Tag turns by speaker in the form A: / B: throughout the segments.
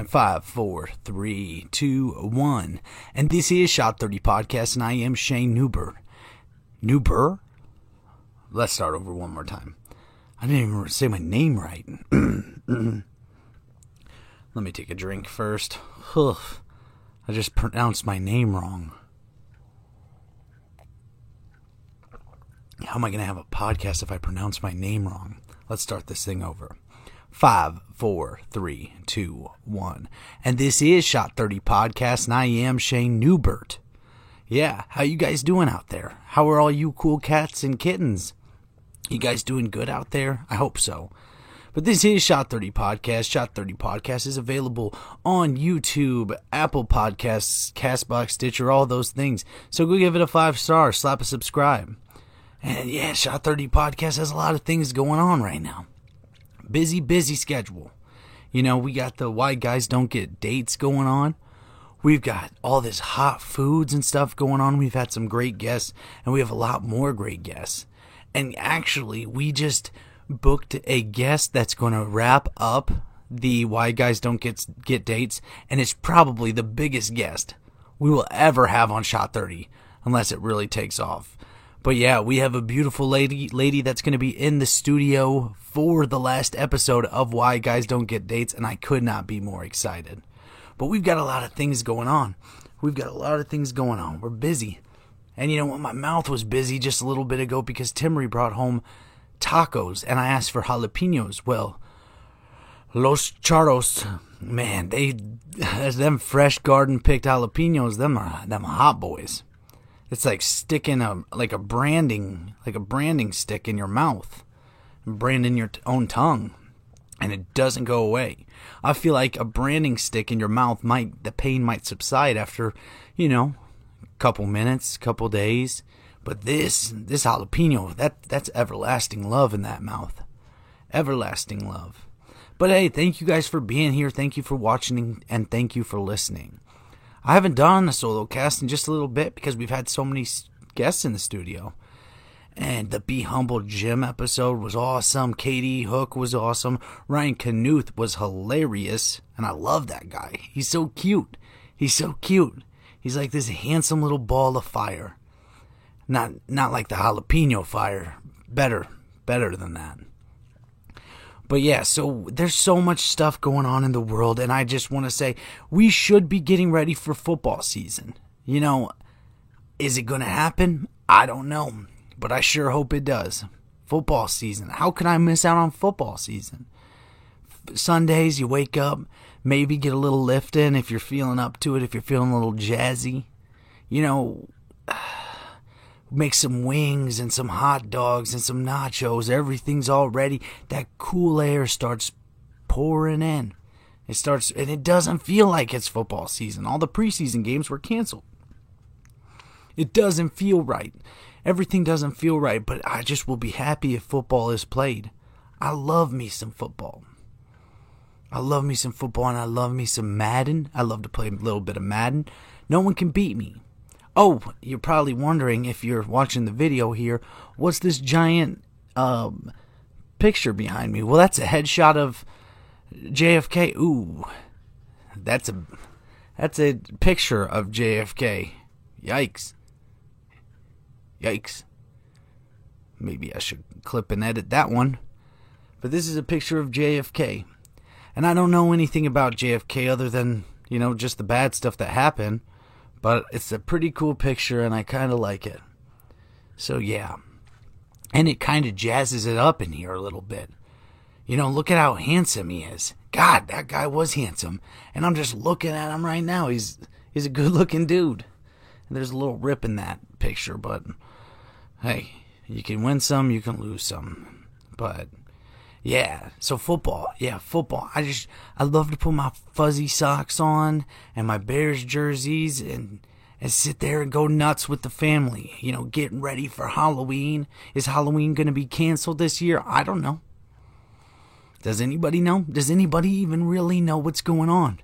A: And 5, 4, 3, 2, 1. And this is Shot 30 Podcast, and I am Shane Newber. Newber? Let's start over one more time. I didn't even say my name right. Let me take a drink first. I just pronounced my name wrong. How am I going to have a podcast if I pronounce my name wrong? Let's start this thing over. 5, 4, 3, 2, 1. And this is Shot 30 Podcast, and I am Shane Newbert. Yeah, how you guys doing out there? How are all you cool cats and kittens? You guys doing good out there? I hope so. But this is Shot 30 Podcast. Shot 30 Podcast is available on YouTube, Apple Podcasts, CastBox, Stitcher, all those things. So go give it a 5-star, slap a subscribe. And yeah, Shot 30 Podcast has a lot of things going on right now. Busy schedule. You know, we got the Why Guys Don't Get Dates going on. We've got all this hot foods and stuff going on. We've had some great guests, and we have a lot more great guests. And actually, we just booked a guest that's going to wrap up the Why Guys Don't Get Dates, and it's probably the biggest guest we will ever have on Shot 30, unless it really takes off. But yeah, we have a beautiful lady that's going to be in the studio for the last episode of Why Guys Don't Get Dates, and I could not be more excited. But we've got a lot of things going on. We're busy. And you know what? My mouth was busy just a little bit ago because Timmery brought home tacos, and I asked for jalapenos. Well, Los Charros, man, them fresh garden-picked jalapenos, them are hot boys. It's like sticking a branding stick in your mouth, branding your own tongue, and it doesn't go away. I feel like a branding stick in your mouth the pain might subside after, a couple minutes, couple days. But this jalapeno, that's everlasting love in that mouth. Everlasting love. But hey, thank you guys for being here. Thank you for watching, and thank you for listening. I haven't done a solo cast in just a little bit because we've had so many guests in the studio. And the Be Humble Jim episode was awesome. Katie Hook was awesome. Ryan Knuth was hilarious. And I love that guy. He's so cute. He's like this handsome little ball of fire. Not like the jalapeno fire. Better than that. But yeah, so there's so much stuff going on in the world, and I just want to say we should be getting ready for football season. Is it going to happen? I don't know, but I sure hope it does. Football season. How can I miss out on football season? Sundays, you wake up, maybe get a little lift in if you're feeling up to it, if you're feeling a little jazzy. Make some wings and some hot dogs and some nachos. Everything's all ready. That cool air starts pouring in. And it doesn't feel like it's football season. All the preseason games were canceled. It doesn't feel right. Everything doesn't feel right, but I just will be happy if football is played. I love me some football. And I love me some Madden. I love to play a little bit of Madden. No one can beat me. Oh, you're probably wondering if you're watching the video here, what's this giant picture behind me? Well, that's a headshot of JFK. Ooh, that's a picture of JFK. Yikes. Maybe I should clip and edit that one. But this is a picture of JFK. And I don't know anything about JFK other than, just the bad stuff that happened. But it's a pretty cool picture, and I kind of like it. So, yeah. And it kind of jazzes it up in here a little bit. Look at how handsome he is. God, that guy was handsome. And I'm just looking at him right now. He's a good-looking dude. And there's a little rip in that picture, but hey, you can win some, you can lose some. But yeah, so football. Yeah, football. I love to put my fuzzy socks on and my Bears jerseys and sit there and go nuts with the family. Getting ready for Halloween. Is Halloween going to be canceled this year? I don't know. Does anybody know? Does anybody even really know what's going on?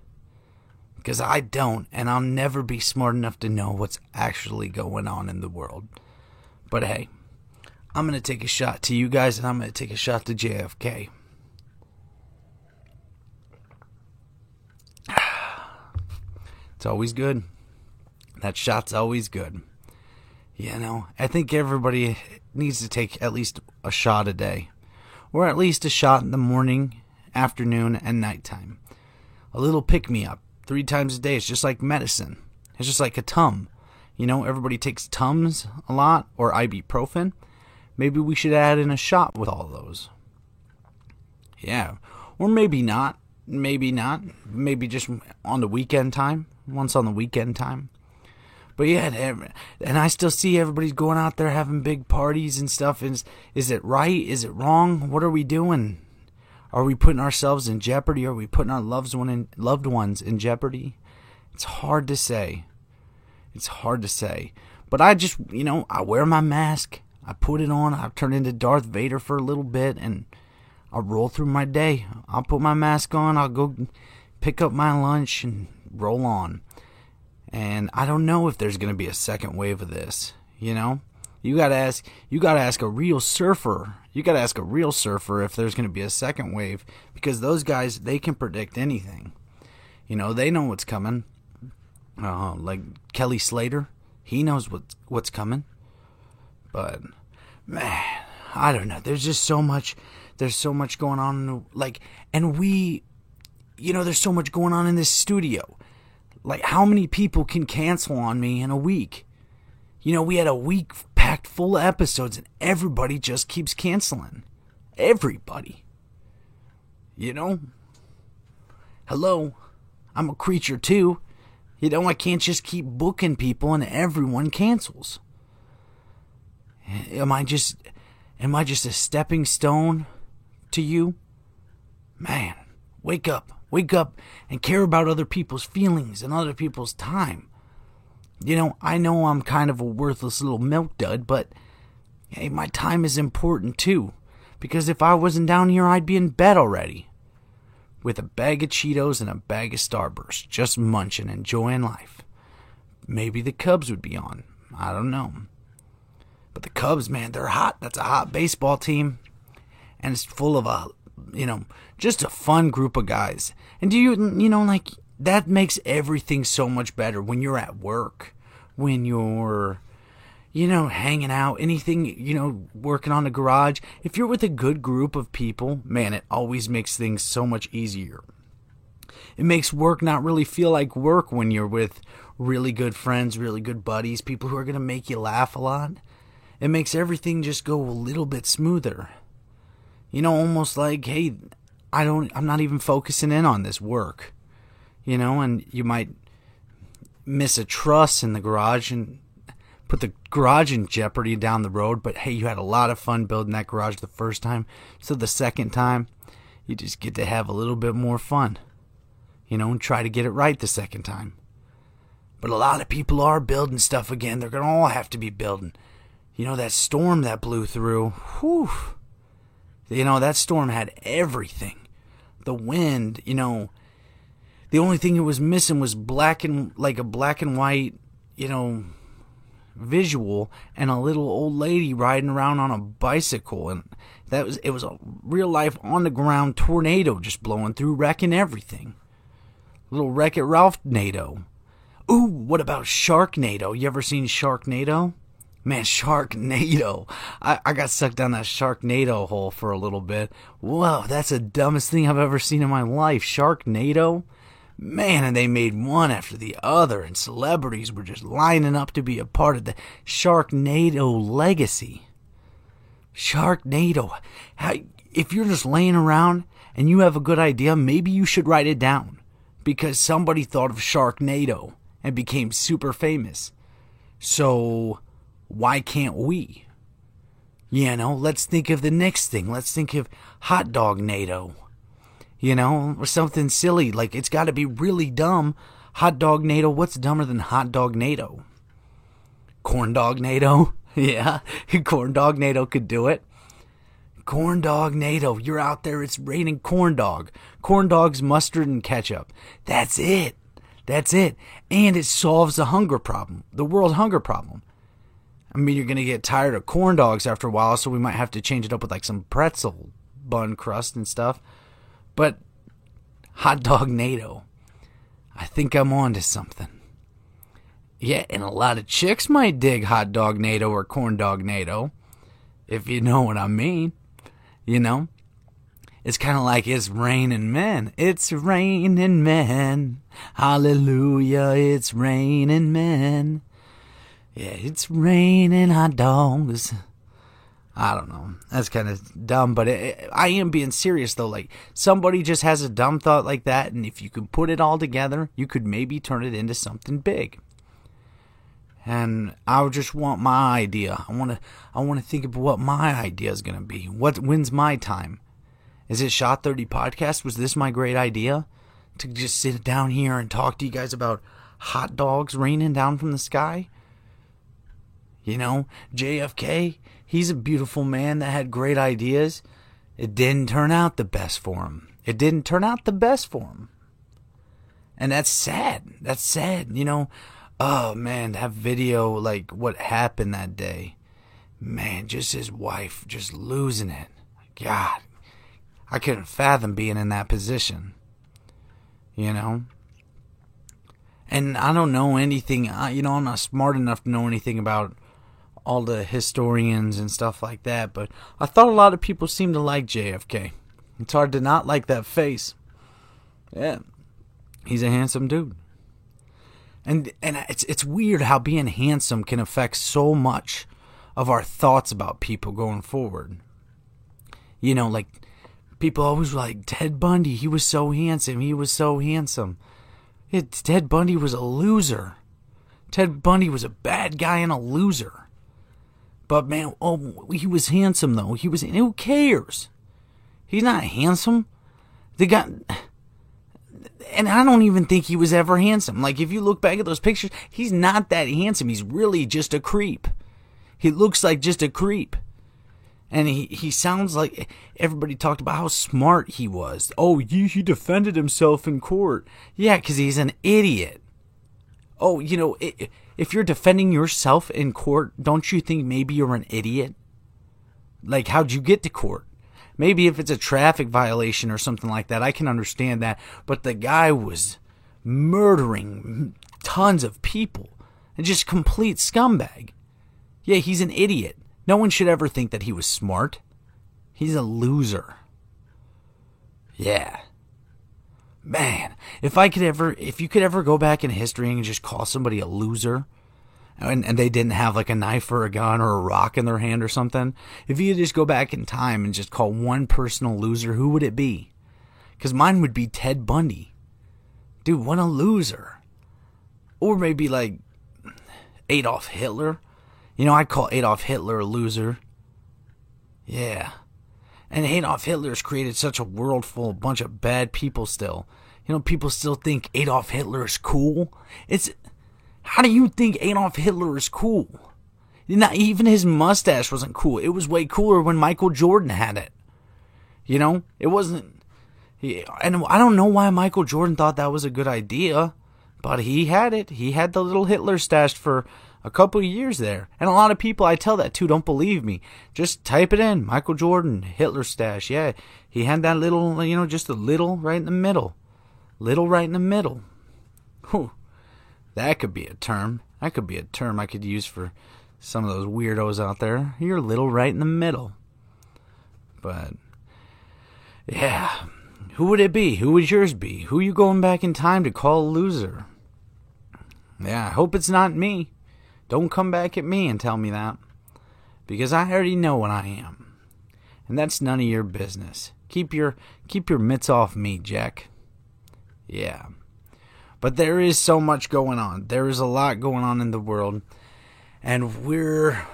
A: Because I don't, and I'll never be smart enough to know what's actually going on in the world. But hey, I'm going to take a shot to you guys, and I'm going to take a shot to JFK. It's always good. That shot's always good. I think everybody needs to take at least a shot a day. Or at least a shot in the morning, afternoon, and nighttime. A little pick-me-up 3 times a day. It's just like medicine. It's just like a Tum. Everybody takes Tums a lot, or ibuprofen. Maybe we should add in a shot with all those. Yeah. Or maybe not. Maybe not. Maybe just on the weekend time. Once on the weekend time. But yeah, and I still see everybody's going out there having big parties and stuff. Is it right? Is it wrong? What are we doing? Are we putting ourselves in jeopardy? Are we putting our loved ones in jeopardy? It's hard to say. It's hard to say. But I just, I wear my mask. I put it on. I turn into Darth Vader for a little bit, and I'll roll through my day. I'll put my mask on. I'll go pick up my lunch and roll on. And I don't know if there's going to be a second wave of this. You got to ask a real surfer. You got to ask a real surfer if there's going to be a second wave, because those guys, they can predict anything. They know what's coming. Like Kelly Slater, he knows what's coming. But man, I don't know. There's just so much. There's so much going on. And we, there's so much going on in this studio. Like, how many people can cancel on me in a week? We had a week packed full of episodes, and everybody just keeps canceling. Everybody. Hello. I'm a creature too. I can't just keep booking people and everyone cancels. Am I just a stepping stone to you? Man, wake up. Wake up and care about other people's feelings and other people's time. I know I'm kind of a worthless little milk dud, but hey, my time is important too. Because if I wasn't down here, I'd be in bed already. With a bag of Cheetos and a bag of Starburst, just munching, enjoying life. Maybe the Cubs would be on. I don't know. But the Cubs, man, they're hot. That's a hot baseball team. And it's full of just a fun group of guys. And that makes everything so much better when you're at work, when you're, hanging out, anything, working on the garage. If you're with a good group of people, man, it always makes things so much easier. It makes work not really feel like work when you're with really good friends, really good buddies, people who are going to make you laugh a lot. It makes everything just go a little bit smoother. Almost like, hey, I'm not even focusing in on this work. And you might miss a truss in the garage and put the garage in jeopardy down the road. But hey, you had a lot of fun building that garage the first time. So the second time, you just get to have a little bit more fun. And try to get it right the second time. But a lot of people are building stuff again. They're going to all have to be building. That storm that blew through, whew. That storm had everything. The wind, the only thing it was missing was a black and white, visual, and a little old lady riding around on a bicycle. And it was a real life on the ground tornado just blowing through, wrecking everything. Little Wreck-It Ralph-nado. Ooh, what about Sharknado? You ever seen Sharknado? Man, Sharknado. I got sucked down that Sharknado hole for a little bit. Whoa, that's the dumbest thing I've ever seen in my life. Sharknado? Man, and they made one after the other, and celebrities were just lining up to be a part of the Sharknado legacy. Sharknado. If you're just laying around and you have a good idea, maybe you should write it down. Because somebody thought of Sharknado and became super famous. So why can't we? Let's think of the next thing. Let's think of Hot Dog Nado. Or something silly. Like, it's got to be really dumb. Hot Dog Nado. What's dumber than Hot Dog Nado? Corn Dog Nado. Yeah, Corn Dog Nado could do it. Corn Dog Nado. You're out there. It's raining corn dog. Corn dogs, mustard, and ketchup. That's it. That's it. And it solves the hunger problem. The world hunger problem. I mean, you're going to get tired of corn dogs after a while, so we might have to change it up with like some pretzel bun crust and stuff. But Hot Dog Nado. I think I'm on to something. Yeah, and a lot of chicks might dig hot dog NATO or corn dog NATO, if you know what I mean. You know? It's kind of like it's raining men. It's raining men. Hallelujah, it's raining men. Yeah, it's raining hot dogs. I don't know. That's kind of dumb, but I am being serious, though. Like, somebody just has a dumb thought like that, and if you could put it all together, you could maybe turn it into something big. And I would just want my idea. I want to think of what my idea is going to be. When's my time? Is it Shot 30 Podcast? Was this my great idea? To just sit down here and talk to you guys about hot dogs raining down from the sky? You know, JFK, he's a beautiful man that had great ideas. It didn't turn out the best for him. And that's sad. You know, oh man, that video, like what happened that day. Man, just his wife just losing it. God, I couldn't fathom being in that position. You know? And I don't know anything, I'm not smart enough to know anything about all the historians and stuff like that, but I thought a lot of people seemed to like JFK. It's hard to not like that face. Yeah, he's a handsome dude. And it's weird how being handsome can affect so much of our thoughts about people going forward. You know, like, people always were like, Ted Bundy, he was so handsome. Ted Bundy was a loser. Ted Bundy was a bad guy and a loser. But man, he was handsome though. Who cares? He's not handsome. The guy, and I don't even think he was ever handsome. Like, if you look back at those pictures, he's not that handsome. He's really just a creep. He looks like just a creep. And he sounds like, everybody talked about how smart he was. Oh, he defended himself in court. Yeah, because he's an idiot. Oh, you know, if you're defending yourself in court, don't you think maybe you're an idiot? Like, how'd you get to court? Maybe if it's a traffic violation or something like that, I can understand that. But the guy was murdering tons of people. And just complete scumbag. Yeah, he's an idiot. No one should ever think that he was smart. He's a loser. Yeah. Man, if you could ever go back in history and just call somebody a loser, and they didn't have like a knife or a gun or a rock in their hand or something, if you could just go back in time and just call one person a loser, who would it be? Because mine would be Ted Bundy. Dude, what a loser. Or maybe like Adolf Hitler. You know, I'd call Adolf Hitler a loser. Yeah. And Adolf Hitler's created such a world full of a bunch of bad people still. You know, people still think Adolf Hitler is cool. How do you think Adolf Hitler is cool? Not even his mustache wasn't cool. It was way cooler when Michael Jordan had it. You know, it wasn't. And I don't know why Michael Jordan thought that was a good idea, but he had it. He had the little Hitler stash for a couple of years there. And a lot of people I tell that to don't believe me. Just type it in. Michael Jordan, Hitler stash. Yeah, he had that little, just a little right in the middle. Little right in the middle. Whew. That could be a term. That could be a term I could use for some of those weirdos out there. You're little right in the middle. But, yeah. Who would it be? Who would yours be? Who are you going back in time to call a loser? Yeah, I hope it's not me. Don't come back at me and tell me that. Because I already know what I am. And that's none of your business. Keep your mitts off me, Jack. Yeah. But there is so much going on. There is a lot going on in the world. And we're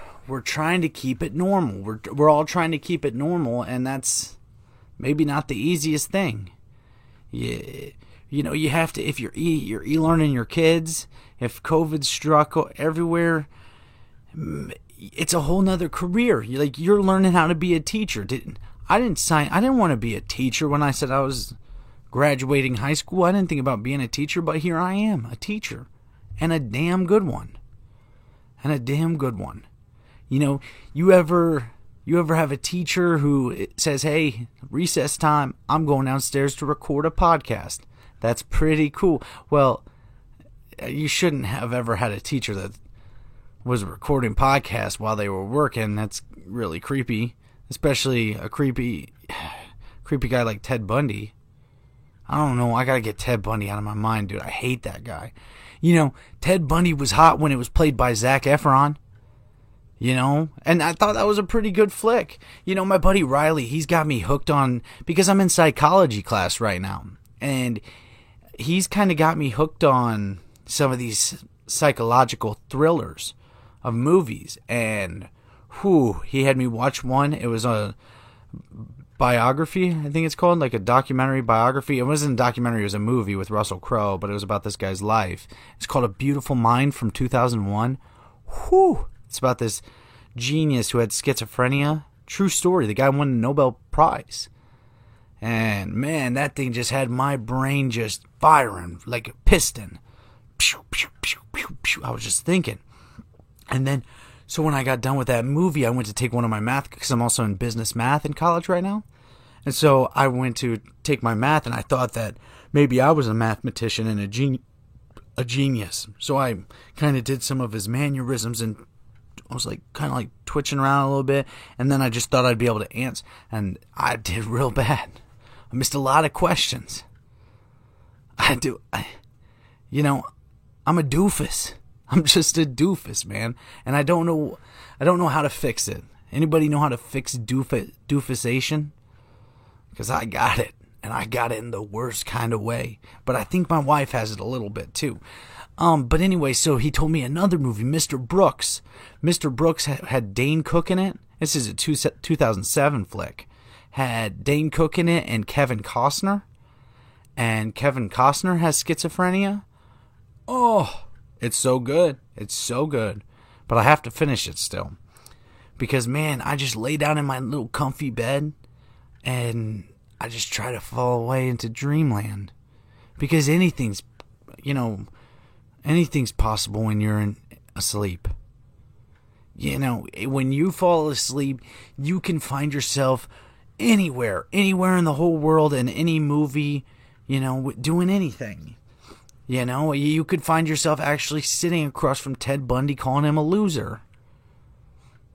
A: trying to keep it normal. We're all trying to keep it normal, and that's maybe not the easiest thing. You have to, if you're e-learning your kids, if COVID struck everywhere, it's a whole nother career. You're learning how to be a teacher. I didn't want to be a teacher when I said I was graduating high school. I didn't think about being a teacher, but here I am, a teacher, and a damn good one. You ever have a teacher who says, "Hey, recess time, I'm going downstairs to record a podcast." That's pretty cool. Well, you shouldn't have ever had a teacher that was recording podcasts while they were working. That's really creepy, especially a creepy guy like Ted Bundy. I don't know. I gotta get Ted Bundy out of my mind, dude. I hate that guy. You know, Ted Bundy was hot when it was played by Zac Efron. You know, and I thought that was a pretty good flick. You know, my buddy Riley, he's got me hooked on, because I'm in psychology class right now, and he's kind of got me hooked on some of these psychological thrillers of movies. And he had me watch one. It was a biography, I think it's called, like a documentary biography. It wasn't a documentary, it was a movie with Russell Crowe, but it was about this guy's life. It's called A Beautiful Mind from 2001. It's about this genius who had schizophrenia. True story. The guy won the Nobel Prize. And man, that thing just had my brain just firing like a piston. Pew, pew, pew, pew, pew. I was just thinking. And then, so when I got done with that movie, I went to take one of my math, because I'm also in business math in college right now. And so I went to take my math, and I thought that maybe I was a mathematician and a genius. So I kind of did some of his mannerisms, and I was like kind of like twitching around a little bit, and then I just thought I'd be able to answer, and I did real bad. I missed a lot of questions. I'm a doofus. I'm just a doofus, man, and I don't know how to fix it. Anybody know how to fix doofusation? Because I got it, and I got it in the worst kind of way. But I think my wife has it a little bit too. But anyway, so he told me another movie, Mr. Brooks. Mr. Brooks had Dane Cook in it. This is a 2007 flick. Had Dane Cook in it and Kevin Costner. And Kevin Costner has schizophrenia. Oh, it's so good. It's so good. But I have to finish it still. Because, man, I just lay down in my little comfy bed and I just try to fall away into dreamland. Because anything's possible when you're asleep. You know, when you fall asleep, you can find yourself anywhere in the whole world, in any movie, you know, doing anything. You know, you could find yourself actually sitting across from Ted Bundy calling him a loser.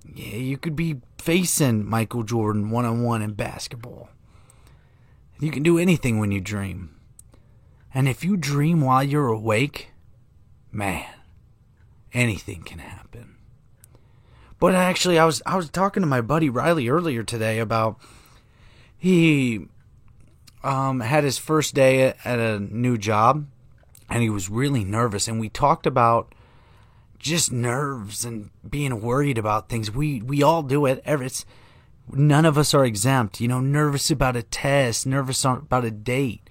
A: Yeah, you could be facing Michael Jordan one-on-one in basketball. You can do anything when you dream. And if you dream while you're awake, man, anything can happen. But actually, I was talking to my buddy Riley earlier today about he had his first day at a new job, and he was really nervous. And we talked about just nerves and being worried about things. We all do it. None of us are exempt. You know, nervous about a test, nervous about a date,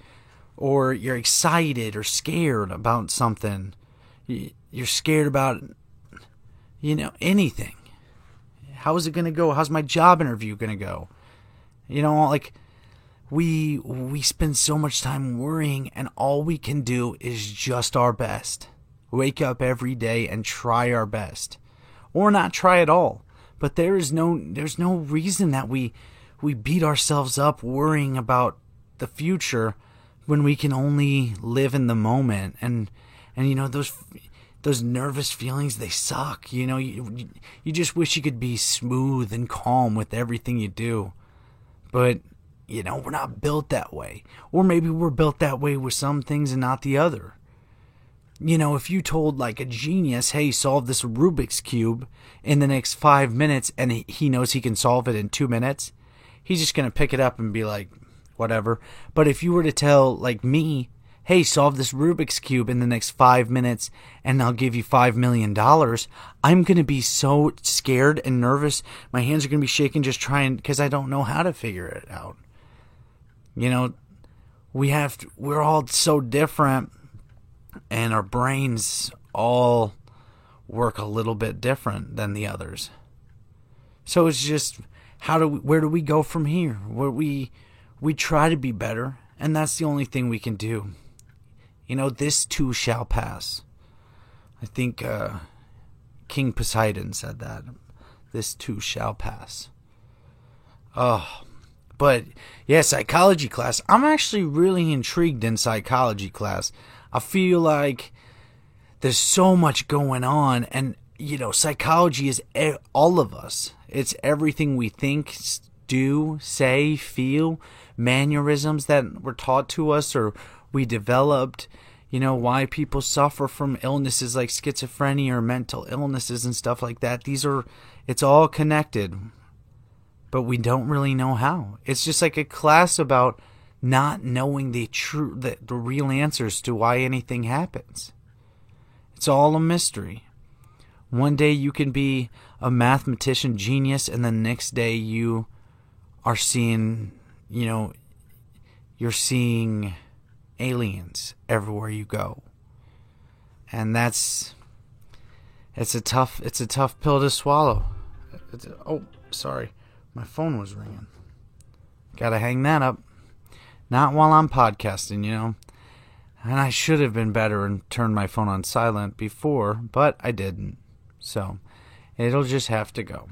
A: or you're excited or scared about something. You're scared about, you know, anything. How is it going to go? How's my job interview going to go? You know, like, we spend so much time worrying, and all we can do is just our best. Wake up every day and try our best. Or not try at all. But there's no reason that we beat ourselves up worrying about the future when we can only live in the moment. And you know, those nervous feelings, they suck. You know, you just wish you could be smooth and calm with everything you do. But, you know, we're not built that way. Or maybe we're built that way with some things and not the other. You know, if you told like a genius, hey, solve this Rubik's Cube in the next 5 minutes, and he knows he can solve it in 2 minutes, he's just going to pick it up and be like, whatever. But if you were to tell like me, hey, solve this Rubik's Cube in the next 5 minutes and I'll give you $5 million, I'm going to be so scared and nervous. My hands are going to be shaking just trying, because I don't know how to figure it out. You know, we're all so different, and our brains all work a little bit different than the others. So it's just, where do we go from here? Where we try to be better, and that's the only thing we can do. You know, this too shall pass. I think King Poseidon said that. This too shall pass. Oh, But yeah, psychology class. I'm actually really intrigued in psychology class. I feel like there's so much going on, and psychology is all of us. It's everything we think, do, say, feel, mannerisms that were taught to us or we developed. Why people suffer from illnesses like schizophrenia or mental illnesses and stuff like that. It's all connected, but we don't really know how. It's just like a class about not knowing the real answers to why anything happens. It's all a mystery. One day you can be a mathematician genius, and the next day you are seeing, you're seeing aliens everywhere you go. And it's a tough pill to swallow. Oh, sorry. My phone was ringing. Gotta hang that up. Not while I'm podcasting, And I should have been better and turned my phone on silent before, but I didn't. So, it'll just have to go.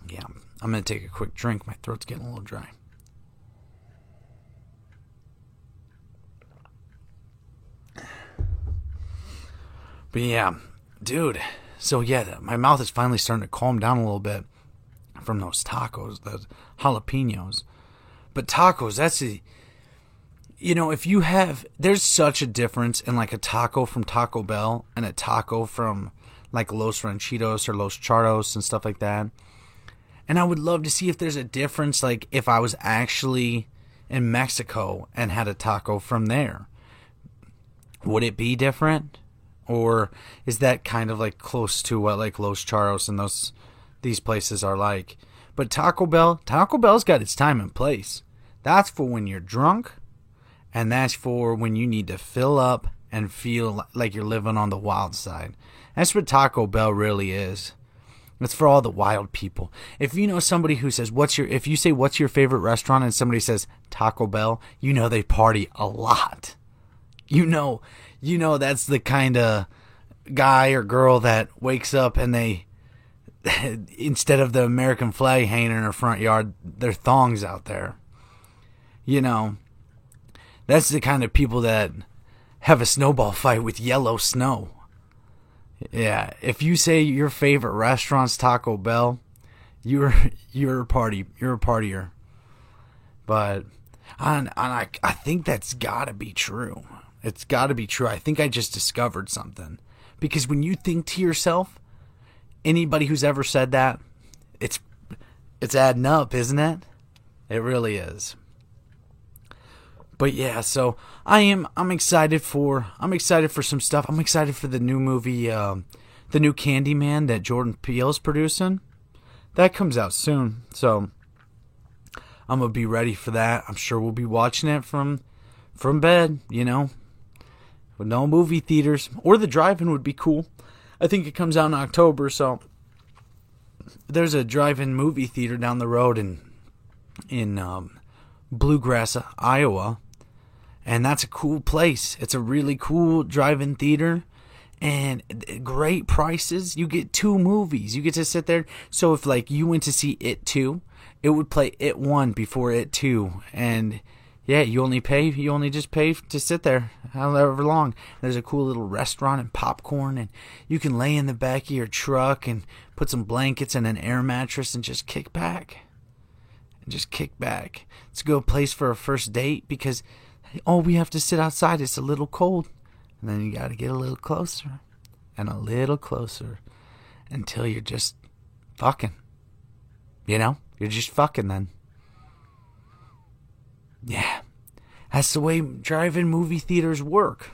A: Yeah, I'm going to take a quick drink. My throat's getting a little dry. But yeah, dude. So yeah, my mouth is finally starting to calm down a little bit from those tacos, those jalapenos. But tacos, if you have, there's such a difference in like a taco from Taco Bell and a taco from like Los Ranchitos or Los Charros and stuff like that. And I would love to see if there's a difference, like if I was actually in Mexico and had a taco from there. Would it be different? Or is that kind of like close to what like Los Charros and these places are like? But Taco Bell's got its time and place. That's for when you're drunk, and that's for when you need to fill up and feel like you're living on the wild side. That's what Taco Bell really is. It's for all the wild people. If you know somebody who says, if you say, what's your favorite restaurant, and somebody says Taco Bell, they party a lot. That's the kind of guy or girl that wakes up and they, instead of the American flag hanging in their front yard, their thongs out there. That's the kind of people that have a snowball fight with yellow snow. Yeah, if you say your favorite restaurant's Taco Bell, you're a partier. But I think that's gotta be true. It's gotta be true. I think I just discovered something. Because when you think to yourself, anybody who's ever said that, it's adding up, isn't it? It really is. But yeah, so I'm excited for some stuff. I'm excited for the new movie, the new Candyman that Jordan Peele's producing. That comes out soon, so I'm gonna be ready for that. I'm sure we'll be watching it from bed, with no movie theaters, or the drive-in would be cool. I think it comes out in October, so there's a drive-in movie theater down the road in Bluegrass, Iowa. And that's a cool place. It's a really cool drive-in theater. And great prices. You get 2 movies. You get to sit there. So if like you went to see It 2, it would play It 1 before It 2. And yeah, you only just pay to sit there however long. There's a cool little restaurant and popcorn. And you can lay in the back of your truck and put some blankets and an air mattress and just kick back. It's a good place for a first date because we have to sit outside. It's a little cold. And then you got to get a little closer and a little closer until you're just fucking. You're just fucking then. Yeah. That's the way drive-in movie theaters work.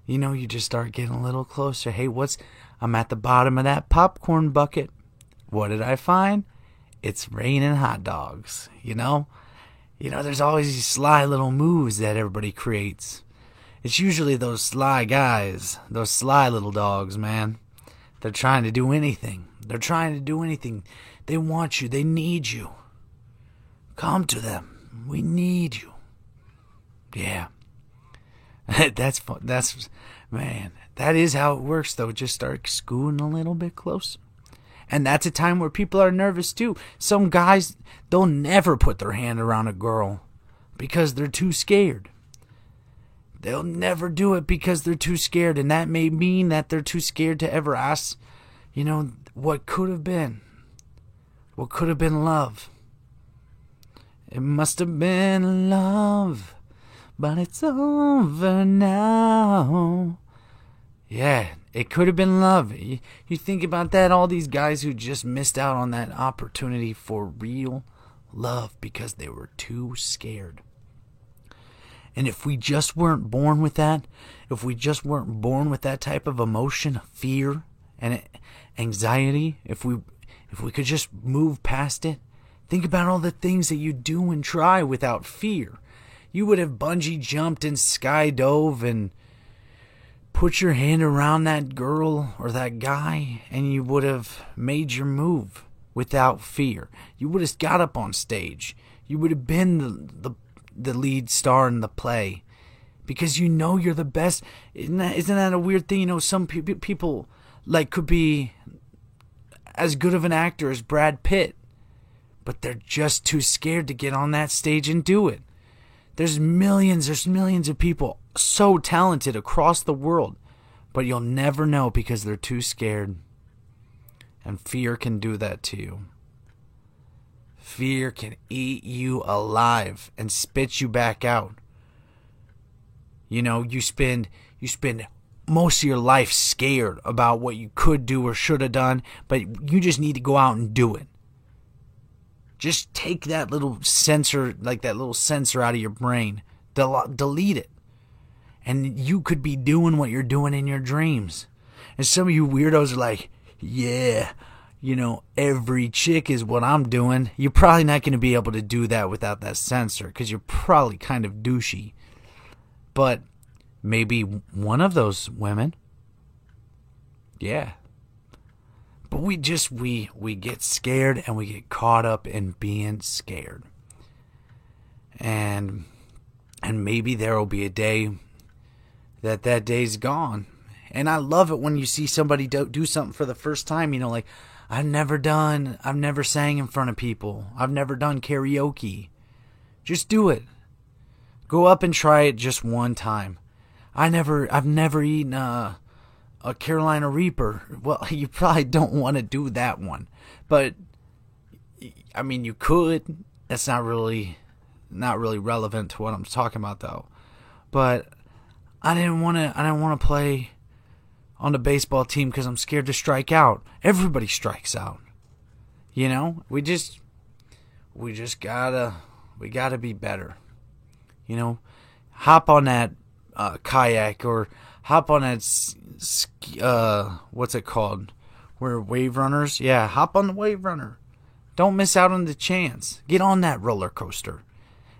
A: You just start getting a little closer. Hey, I'm at the bottom of that popcorn bucket. What did I find? It's raining hot dogs, there's always these sly little moves that everybody creates. It's usually those sly guys, those sly little dogs, man. They're trying to do anything. They want you. They need you. Come to them. We need you. Yeah. That's fun. Man, that is how it works, though. Just start scooting a little bit closer. And that's a time where people are nervous too. Some guys, they'll never put their hand around a girl because they're too scared. They'll never do it because they're too scared. And that may mean that they're too scared to ever ask, what could have been. What could have been love. It must have been love, but it's over now. Yeah, it could have been love. You think about that, all these guys who just missed out on that opportunity for real love because they were too scared. And if we just weren't born with that, if we just weren't born with that type of emotion, fear and anxiety, if we could just move past it, think about all the things that you do and try without fear. You would have bungee jumped and skydove and put your hand around that girl or that guy, and you would have made your move without fear. You would have got up on stage. You would have been the lead star in the play because you're the best. Isn't that a weird thing? Some people could be as good of an actor as Brad Pitt, but they're just too scared to get on that stage and do it. There's millions of people so talented across the world, but you'll never know because they're too scared. And fear can do that to you. Fear can eat you alive and spit you back out. You spend most of your life scared about what you could do or should have done, but you just need to go out and do it. Just take that little sensor, out of your brain. Delete it. And you could be doing what you're doing in your dreams. And some of you weirdos are like, yeah, every chick is what I'm doing. You're probably not going to be able to do that without that sensor because you're probably kind of douchey. But maybe one of those women. Yeah. But we get scared and we get caught up in being scared. And maybe there will be a day that day's gone. And I love it when you see somebody do something for the first time, I've never sang in front of people. I've never done karaoke. Just do it. Go up and try it just one time. I've never eaten a Carolina Reaper. Well, you probably don't want to do that one. But you could. That's not really relevant to what I'm talking about though. But I didn't want to play on the baseball team because I'm scared to strike out. Everybody strikes out. We gotta be better. Hop on that kayak or hop on that what's it called? We're wave runners. Yeah, hop on the wave runner. Don't miss out on the chance. Get on that roller coaster.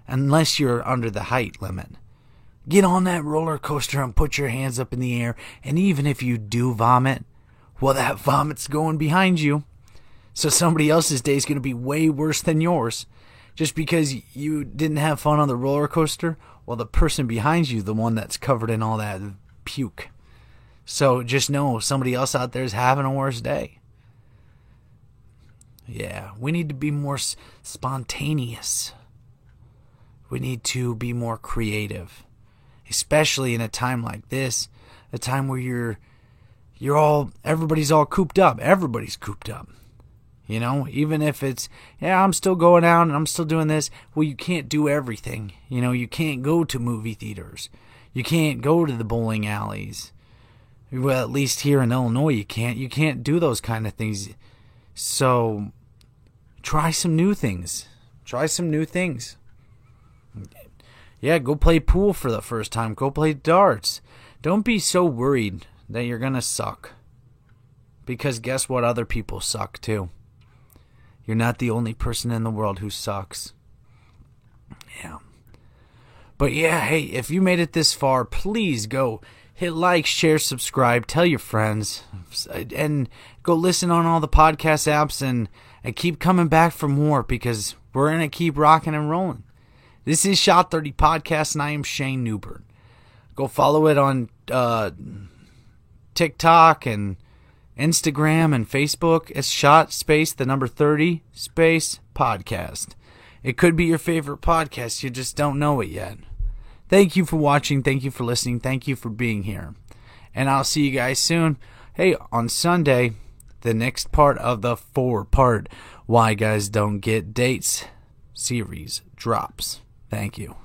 A: Unless you're under the height limit. Get on that roller coaster and put your hands up in the air. And even if you do vomit, well, that vomit's going behind you. So somebody else's day is going to be way worse than yours. Just because you didn't have fun on the roller coaster, well, the person behind you, the one that's covered in all that puke. So just know somebody else out there is having a worse day. Yeah, we need to be more spontaneous. We need to be more creative. Especially in a time like this, a time where everybody's all cooped up. Everybody's cooped up. Even if it's, I'm still going out and I'm still doing this. Well, you can't do everything. You can't go to movie theaters. You can't go to the bowling alleys. Well, at least here in Illinois, you can't. You can't do those kind of things. So, try some new things. Yeah, go play pool for the first time. Go play darts. Don't be so worried that you're going to suck. Because guess what? Other people suck too. You're not the only person in the world who sucks. Yeah. But yeah, hey, if you made it this far, please go hit like, share, subscribe, tell your friends, and go listen on all the podcast apps and keep coming back for more because we're going to keep rocking and rolling. This is Shot 30 Podcast, and I am Shane Newbern. Go follow it on TikTok and Instagram and Facebook. It's shot space the number 30 space podcast. It could be your favorite podcast. You just don't know it yet. Thank you for watching. Thank you for listening. Thank you for being here. And I'll see you guys soon. Hey, on Sunday, the next part of the 4-part Why Guys Don't Get Dates series drops. Thank you.